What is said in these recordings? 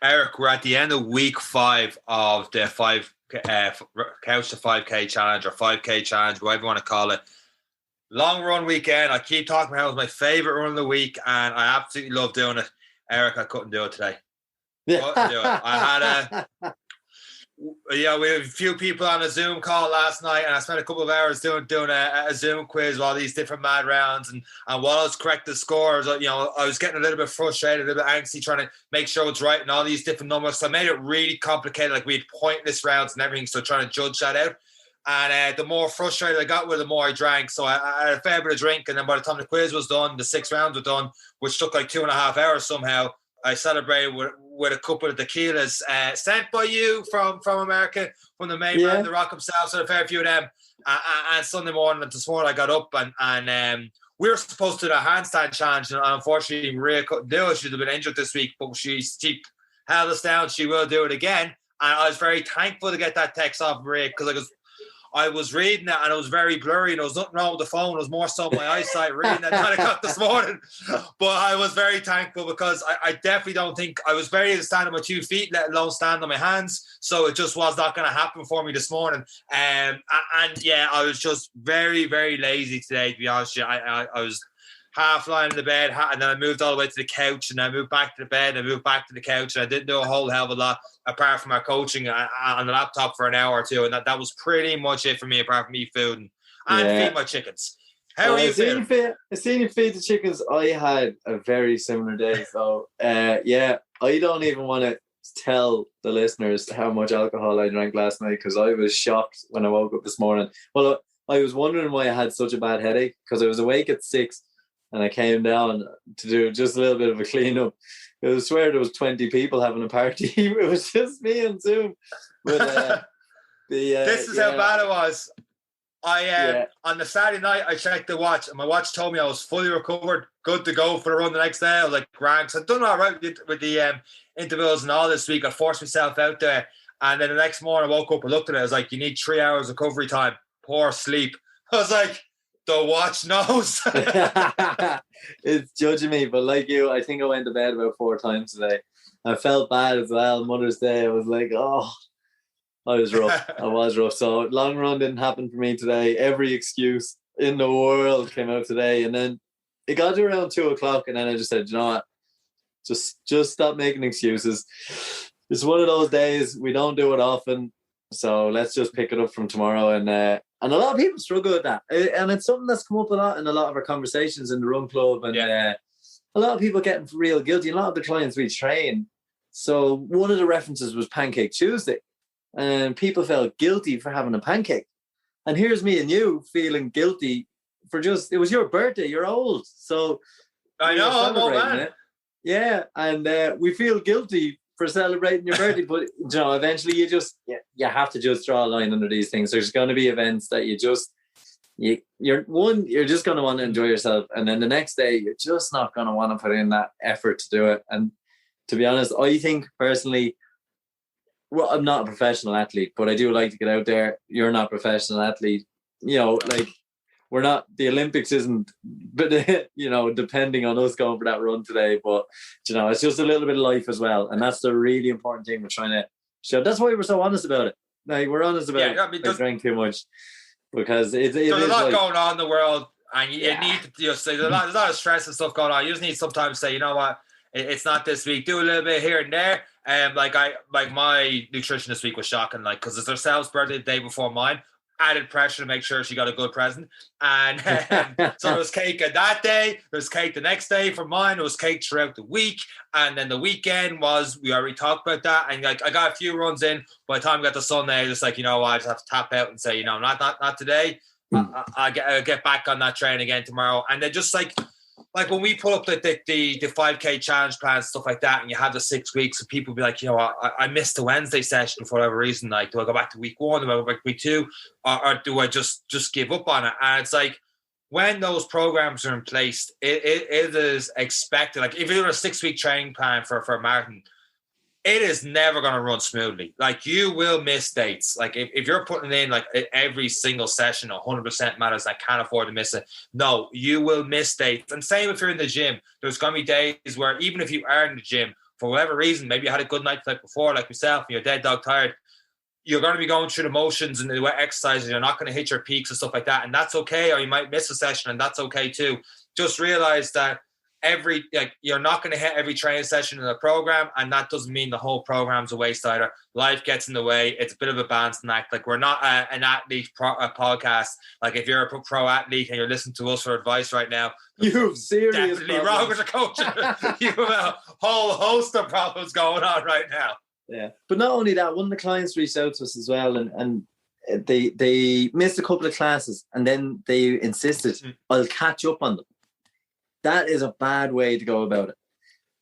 Eric, we're at the end of week 5 of the Couch to 5K challenge, or 5K challenge, whatever you want to call it. Long run weekend. I keep talking about it was my favorite run of the week, and I absolutely love doing it. Eric, I couldn't do it today. Couldn't do it. I had we had a few people on a Zoom call last night, and I spent a couple of hours doing a Zoom quiz with all these different mad rounds. And while I was correcting the scores, I was getting a little bit frustrated, a little bit angsty, trying to make sure it's right and all these different numbers. So I made it really complicated. Like, we had pointless rounds and everything, so trying to judge that out. And the more frustrated I got with it, the more I drank. So I had a fair bit of drink, and then by the time the quiz was done, the 6 rounds were done, which took like 2.5 hours somehow. I celebrated with a couple of tequilas sent by you from America, from the main man, the Rock himself. So a fair few of them. And Sunday morning, this morning, I got up and we were supposed to do a handstand challenge, and unfortunately Maria couldn't do it. She's been injured this week, but she held us down. She will do it again. And I was very thankful to get that text off Maria, because I was reading it and it was very blurry, and there was nothing wrong with the phone. It was more so my eyesight reading it 9 o'clock this morning. But I was very thankful, because I definitely don't think I was ready to stand on my 2 feet, let alone stand on my hands. So it just was not going to happen for me this morning. And yeah, I was just very, very lazy today, to be honest with you. I was half lying in the bed, and then I moved all the way to the couch, and I moved back to the bed, and I moved back to the couch, and I didn't do a whole hell of a lot apart from our coaching on the laptop for an hour or two, and that was pretty much it for me, apart from eat food and feed my chickens. How are you feeling? I seen you feed the chickens. I had a very similar day, so I don't even want to tell the listeners how much alcohol I drank last night, because I was shocked when I woke up this morning. Well, I was wondering why I had such a bad headache, because I was awake at 6 and I came down to do just a little bit of a cleanup. I swear there was 20 people having a party. It was just me and Zoom. But this is how bad it was. On the Saturday night, I checked the watch, and my watch told me I was fully recovered, good to go for the run the next day. I was like, grand. So I've done all right with the intervals and all this week. I forced myself out there. And then the next morning, I woke up and looked at it. I was like, you need 3 hours recovery time. Poor sleep. I was like, the watch knows. It's judging me, but like you, I think I went to bed about 4 times today. I felt bad as well. Mother's Day, I was like, I was rough. I was rough. So long run didn't happen for me today. Every excuse in the world came out today, and then it got to around 2 o'clock, and then I just said, you know what? Just stop making excuses. It's one of those days. We don't do it often, so let's just pick it up from tomorrow. And a lot of people struggle with that, and it's something that's come up a lot in a lot of our conversations in the run club, and a lot of people getting real guilty. A lot of the clients we train. So one of the references was Pancake Tuesday, and people felt guilty for having a pancake. And here's me and you feeling guilty for it was your birthday. You're old, so I know I'm old man. It. Yeah, and we feel guilty for celebrating your birthday, but eventually you have to just draw a line under these things. There's going to be events that you're just going to want to enjoy yourself, and then the next day you're just not going to want to put in that effort to do it. And to be honest, I think personally, well, I'm not a professional athlete, but I do like to get out there. You're not a professional athlete, we're not, the Olympics isn't, but depending on us going for that run today. But it's just a little bit of life as well, and that's the really important thing we're trying to show. That's why we're so honest about it. Like, we're honest about it. I drank too much, because there's a lot going on in the world, and you need to there's a lot of stress and stuff going on. You just need sometimes to say, you know what, it's not this week. Do a little bit here and there. My nutrition this week was shocking, because it's herself's birthday the day before mine. Added pressure to make sure she got a good present, and so there was cake on that day, there was cake the next day for mine, there was cake throughout the week, and then the weekend we already talked about that, and I got a few runs in. By the time I got to Sunday, just I just have to tap out and say, not today. I'll get back on that train again tomorrow. And then just like when we pull up the 5K challenge plan, stuff like that, and you have the 6 weeks, and people be like, I missed the Wednesday session for whatever reason. Like, do I go back to week 1? Do I go back to week 2? Or do I just give up on it? And it's like, when those programs are in place, it is expected. Like, if you're a 6-week training plan for a marathon, it is never going to run smoothly. Like, you will miss dates. Like, if you're putting in every single session 100% matters, I can't afford to miss it. No, you will miss dates. And same if you're in the gym. There's going to be days where even if you are in the gym for whatever reason, maybe you had a good night like before, like yourself, and you're dead dog tired, you're going to be going through the motions and the exercises. You're not going to hit your peaks and stuff like that. And that's okay. Or you might miss a session, and that's okay too. Just realize that you're not going to hit every training session in the program, and that doesn't mean the whole program's a waste either. Life gets in the way. It's a bit of a balancing act. Like, we're not an athlete podcast. Like, if you're a pro athlete and you're listening to us for advice right now, you've serious definitely wrong with the coach. You have a whole host of problems going on right now. Yeah, but not only that, one of the clients reached out to us as well, and they missed a couple of classes, and then they insisted, I'll catch up on them. That is a bad way to go about it,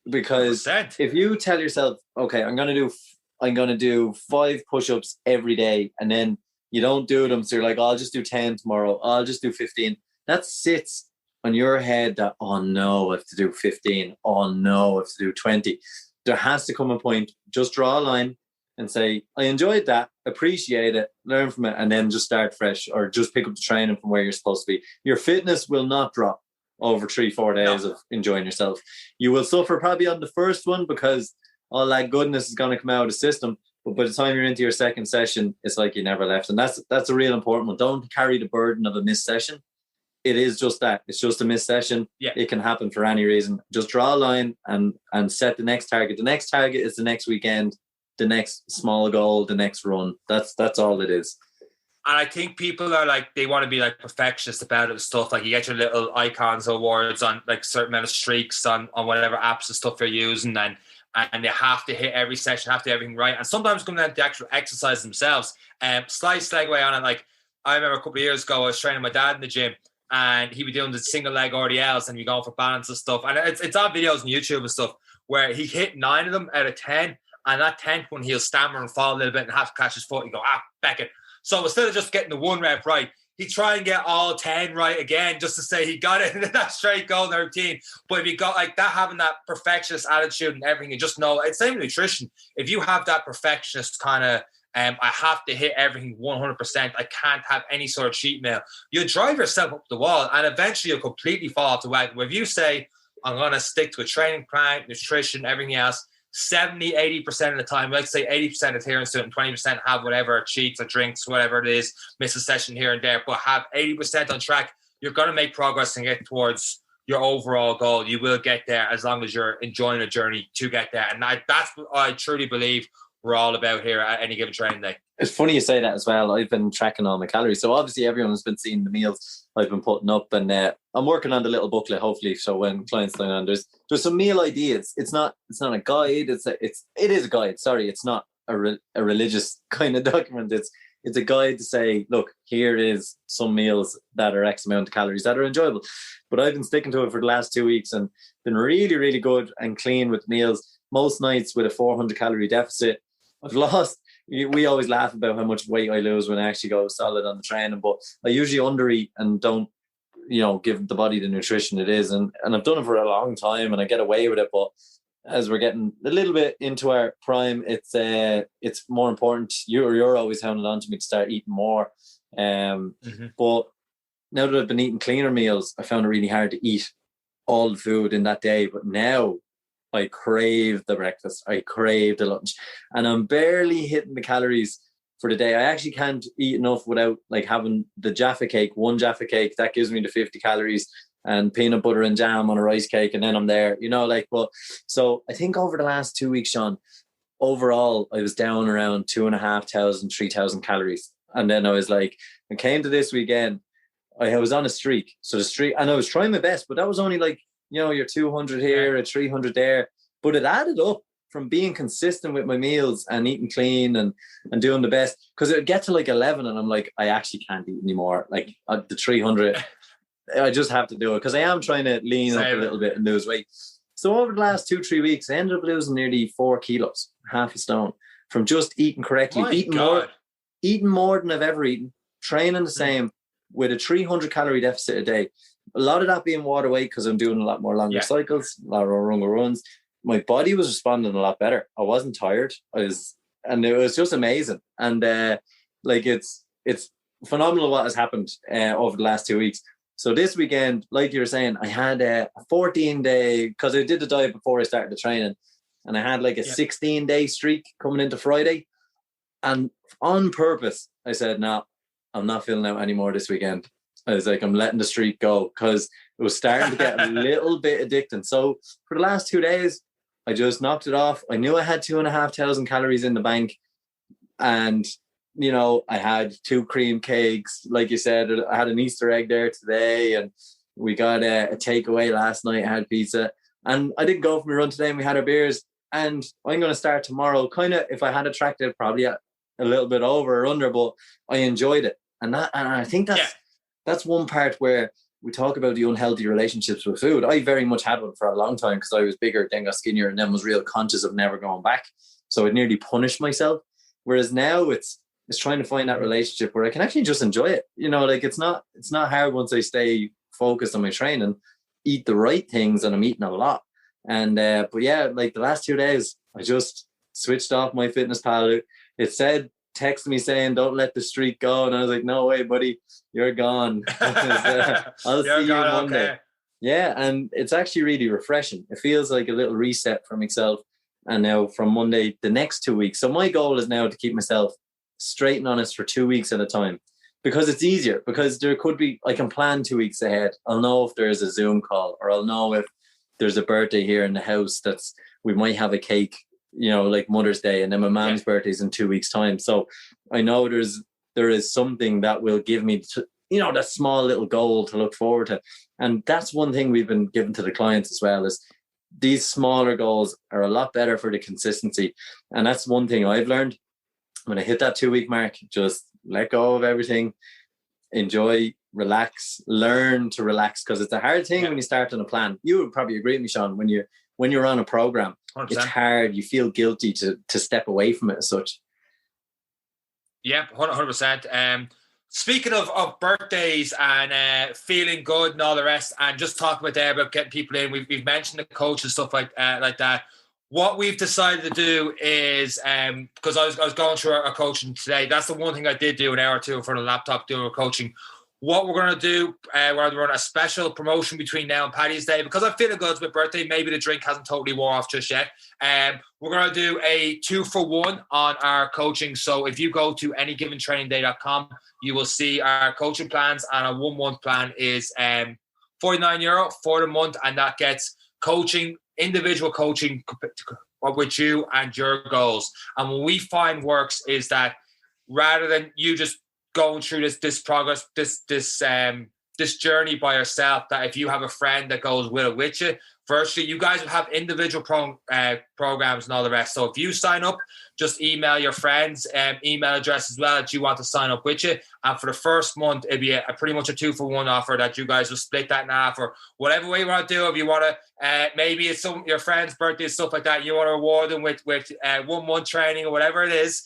because 100%. If you tell yourself, okay, I'm gonna do 5 push-ups every day, and then you don't do them, so you're like, I'll just do 10 tomorrow, I'll just do 15. That sits on your head that, oh no, I have to do 15. Oh no, I have to do 20. There has to come a point, just draw a line and say, I enjoyed that, appreciate it, learn from it, and then just start fresh, or just pick up the training from where you're supposed to be. Your fitness will not drop over 3-4 days of enjoying yourself. You will suffer probably on the first one, because all that goodness is going to come out of the system. But by the time you're into your second session, it's like you never left. And that's a real important one. Don't carry the burden of a missed session. It is just that. It's just a missed session. Yeah. It can happen for any reason. Just draw a line and set the next target. The next target is the next weekend, the next small goal, the next run. That's all it is. And I think people are like, they want to be like perfectionists about it and stuff. Like, you get your little icons awards on like certain amount of streaks on whatever apps and stuff you're using, and you have to hit every session, have to do everything right. And sometimes coming down to the actual exercise themselves. Slight segue on it. Like, I remember a couple of years ago, I was training my dad in the gym, and he'd be doing the single leg RDLs, and he'd be going for balance and stuff. And it's on videos on YouTube and stuff where he hit 9 of them out of 10. And that 10th one, he'll stammer and fall a little bit and have to catch his foot. He'd go, Beckett. So instead of just getting the 1 rep right, he'd try and get all 10 right again, just to say he got it in that straight goal in the routine. But if you got like that, having that perfectionist attitude and everything, you just know, it's same with nutrition. If you have that perfectionist kind of, I have to hit everything 100%, I can't have any sort of cheat meal, you'll drive yourself up the wall, and eventually you'll completely fall off the wagon. But if you say, I'm going to stick to a training plan, nutrition, everything else, 70, 80% of the time, let's say 80% adherence to it, and 20% have whatever cheats or drinks, whatever it is, miss a session here and there, but have 80% on track, you're going to make progress and get towards your overall goal. You will get there as long as you're enjoying the journey to get there. And that's what I truly believe we're all about here at any given training day. It's funny you say that as well. I've been tracking all my calories. So obviously everyone's been seeing the meals I've been putting up, and I'm working on the little booklet, hopefully. So when clients sign on, there's some meal ideas. It's not a guide. It is a guide. Sorry. It's not a religious kind of document. It's a guide to say, look, here is some meals that are X amount of calories that are enjoyable. But I've been sticking to it for the last 2 weeks and been really, really good and clean with meals. Most nights with a 400 calorie deficit. I've lost. We always laugh about how much weight I lose when I actually go solid on the training, but I usually undereat and don't, give the body the nutrition it is. And I've done it for a long time and I get away with it. But as we're getting a little bit into our prime, it's more important. You're always hounding on to me to start eating more. But now that I've been eating cleaner meals, I found it really hard to eat all the food in that day. But now I crave the breakfast. I crave the lunch. And I'm barely hitting the calories for the day. I actually can't eat enough without like having the Jaffa cake, one Jaffa cake. That gives me the 50 calories and peanut butter and jam on a rice cake. And then I'm there, so I think over the last 2 weeks, Seán, overall, I was down around 2,500, 3,000 calories. And then I was like, I came to this weekend, I was on a streak. So the streak, and I was trying my best, but that was only like, you're 200 here, a 300 there. But it added up from being consistent with my meals and eating clean and doing the best. Because it would get to like 11 and I'm like, I actually can't eat anymore. Like the 300, I just have to do it. Because I am trying to lean up a little bit and lose weight. So over the last 2-3 weeks, I ended up losing nearly 4 kilos, half a stone, from just eating correctly, eating more than I've ever eaten, training the same with a 300 calorie deficit a day. A lot of that being water weight because I'm doing a lot more longer cycles, a lot of longer runs. My body was responding a lot better. I wasn't tired. And it was just amazing. And it's phenomenal what has happened over the last 2 weeks. So this weekend, like you were saying, I had a 14-day, because I did the diet before I started the training. and I had like a Yep. 16-day streak coming into Friday. And on purpose, I said, no, I'm not feeling out anymore this weekend. I was like, I'm letting the streak go because it was starting to get a little bit addicting. So for the last 2 days, I just knocked it off. I knew I had 2,500 calories in the bank. And, you know, I had 2 cream cakes. Like you said, I had an Easter egg there today. And we got a takeaway last night. I had pizza. And I didn't go for my run today, and we had our beers. And I'm going to start tomorrow. Kind of, if I had tracked it, probably a little bit over or under, but I enjoyed it. And I think that's one part where we talk about the unhealthy relationships with food. I very much had one for a long time because I was bigger, then got skinnier, and then was real conscious of never going back. So it nearly punished myself. Whereas now it's trying to find that relationship where I can actually just enjoy it. You know, like it's not hard once I stay focused on my training, eat the right things, and I'm eating a lot. And but yeah, like the last 2 days, I just switched off my fitness pal. It said, texted me saying, don't let the streak go. And I was like, no way, buddy, you're gone. I'll see you Monday. Okay. Yeah, and it's actually really refreshing. It feels like a little reset for myself. And now from Monday, the next 2 weeks. So my goal is now to keep myself straight and honest for 2 weeks at a time, because it's easier, because there could be, I can plan 2 weeks ahead. I'll know if there's a Zoom call, or I'll know if there's a birthday here in the house we might have a cake, you know, like Mother's Day, and then my mom's birthday's in 2 weeks' time. So I know there is something that will give me, you know, that small little goal to look forward to. And that's one thing we've been giving to the clients as well, is these smaller goals are a lot better for the consistency. And that's one thing I've learned. When I hit that 2 week mark, just let go of everything, enjoy, relax, learn to relax, because it's a hard thing when you start on a plan. You would probably agree with me, Seán, when you're on a program, 100%. It's hard. You feel guilty to step away from it as such. Yeah, 100%. Speaking of birthdays and feeling good and all the rest, and just talking about getting people in, we've mentioned the coach and stuff like that. What we've decided to do is, because I was going through our coaching today, that's the one thing I did do, an hour or two in front of the laptop doing our coaching. What we're going to do, we're going to run a special promotion between now and Paddy's Day, because I'm feeling good. It's my birthday. Maybe the drink hasn't totally worn off just yet. We're going to do a 2-for-1 on our coaching. So if you go to anygiventrainingday.com, you will see our coaching plans, and our 1 month plan is €49 for the month, and that gets coaching, individual coaching with you and your goals. And what we find works is that rather than you just going through this progress, this journey by yourself, that if you have a friend that goes with you, firstly, you guys will have individual programs and all the rest. So if you sign up, just email your friends' email address as well that you want to sign up with you. And for the first month, it'd be a pretty much a 2-for-1 offer that you guys will split that in half, or whatever way you want to do. If you want to, maybe it's your friend's birthday, stuff like that, you want to reward them with 1 month training or whatever it is.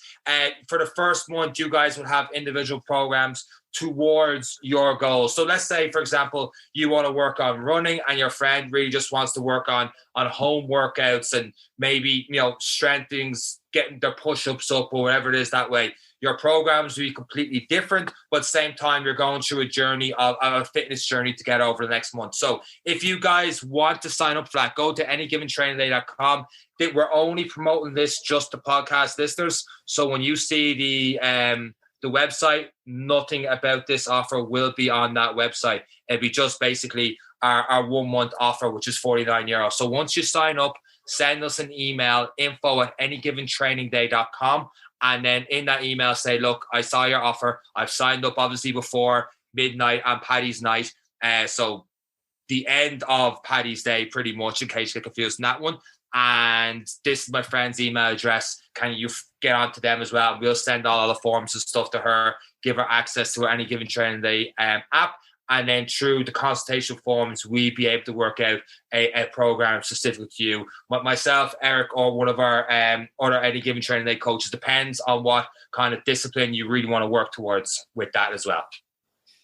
For the first month, you guys will have individual programs towards your goals. So let's say, for example, you want to work on running, and your friend really just wants to work on home workouts and maybe, you know, strength things, getting their push-ups up or whatever it is that way. Your programs will be completely different, but at the same time, you're going through a journey of a fitness journey to get over the next month. So if you guys want to sign up for that, go to anygiventrainingday.com. We're only promoting this just to podcast listeners. So when you see the website, nothing about this offer will be on that website. It'll be just basically our 1 month offer, which is €49. So once you sign up, send us an email, info@anygiventrainingday.com. And then in that email, say, look, I saw your offer. I've signed up obviously before midnight on Paddy's night. So the end of Paddy's Day, pretty much, in case you get confused in that one. And this is my friend's email address. Can you get onto them as well? We'll send all the forms and stuff to her, give her access to Any Given Training Day app. And then through the consultation forms, we'd be able to work out a program specific to you. But myself, Eric, or one of our other Any Given Training Day coaches, depends on what kind of discipline you really want to work towards with that as well.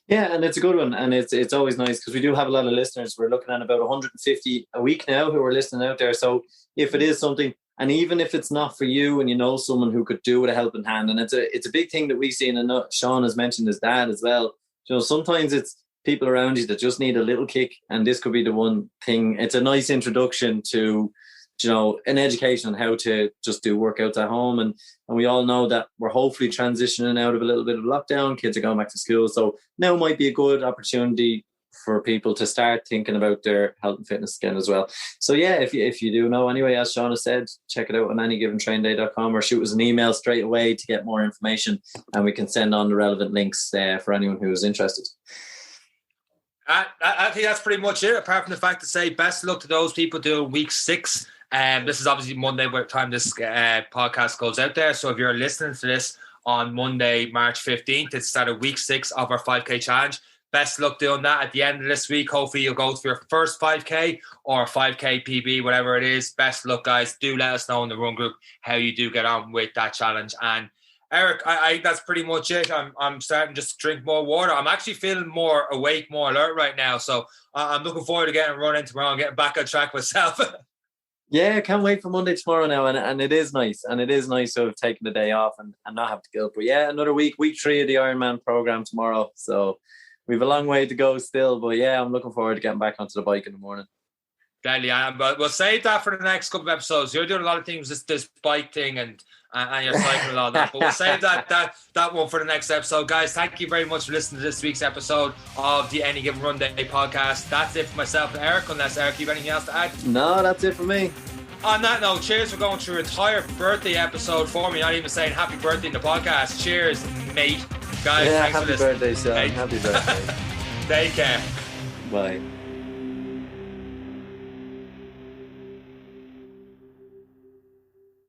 Yeah, and it's a good one. And it's always nice because we do have a lot of listeners. We're looking at about 150 a week now who are listening out there. So if it is something, and even if it's not for you and you know someone who could do with a helping hand, and it's a big thing that we've seen, and Seán has mentioned his dad as well. You know, sometimes it's people around you that just need a little kick, and this could be the one thing. It's a nice introduction to an education on how to just do workouts at home. And we all know that we're hopefully transitioning out of a little bit of lockdown. Kids are going back to school. So now might be a good opportunity for people to start thinking about their health and fitness again as well. So yeah, if you do know anyway, as Seán has said, check it out on anygiventrainday.com or shoot us an email straight away to get more information, and we can send on the relevant links for anyone who is interested. I think that's pretty much it, apart from the fact to say best of luck to those people doing week 6. This is obviously Monday by the time this podcast goes out there. So if you're listening to this on Monday, March 15th, it's started week 6 of our 5K challenge. Best of luck doing that at the end of this week. Hopefully you'll go for your first 5K or 5K PB, whatever it is. Best of luck, guys. Do let us know in the run group how you do get on with that challenge. And Eric, I think that's pretty much it. I'm starting just to drink more water. I'm actually feeling more awake, more alert right now. So I'm looking forward to getting running tomorrow and getting back on track myself. Yeah, I can't wait for Monday tomorrow now. And it is nice. And it is nice to have taken the day off and not have to go. But yeah, another week 3 of the Ironman program tomorrow. So we have a long way to go still. But yeah, I'm looking forward to getting back onto the bike in the morning. Deadly, but we'll save that for the next couple of episodes. You're doing a lot of things, this bike thing and you're cycling a lot of that. But we'll save that one for the next episode. Guys, thank you very much for listening to this week's episode of the Any Given Run Day podcast. That's it for myself and Eric, unless Eric, you have anything else to add? No, that's it for me. On that note, cheers for going through an entire birthday episode for me, not even saying happy birthday in the podcast. Cheers, mate. Guys, thanks for listening. Happy birthday, Seán. Happy birthday. Take care. Bye.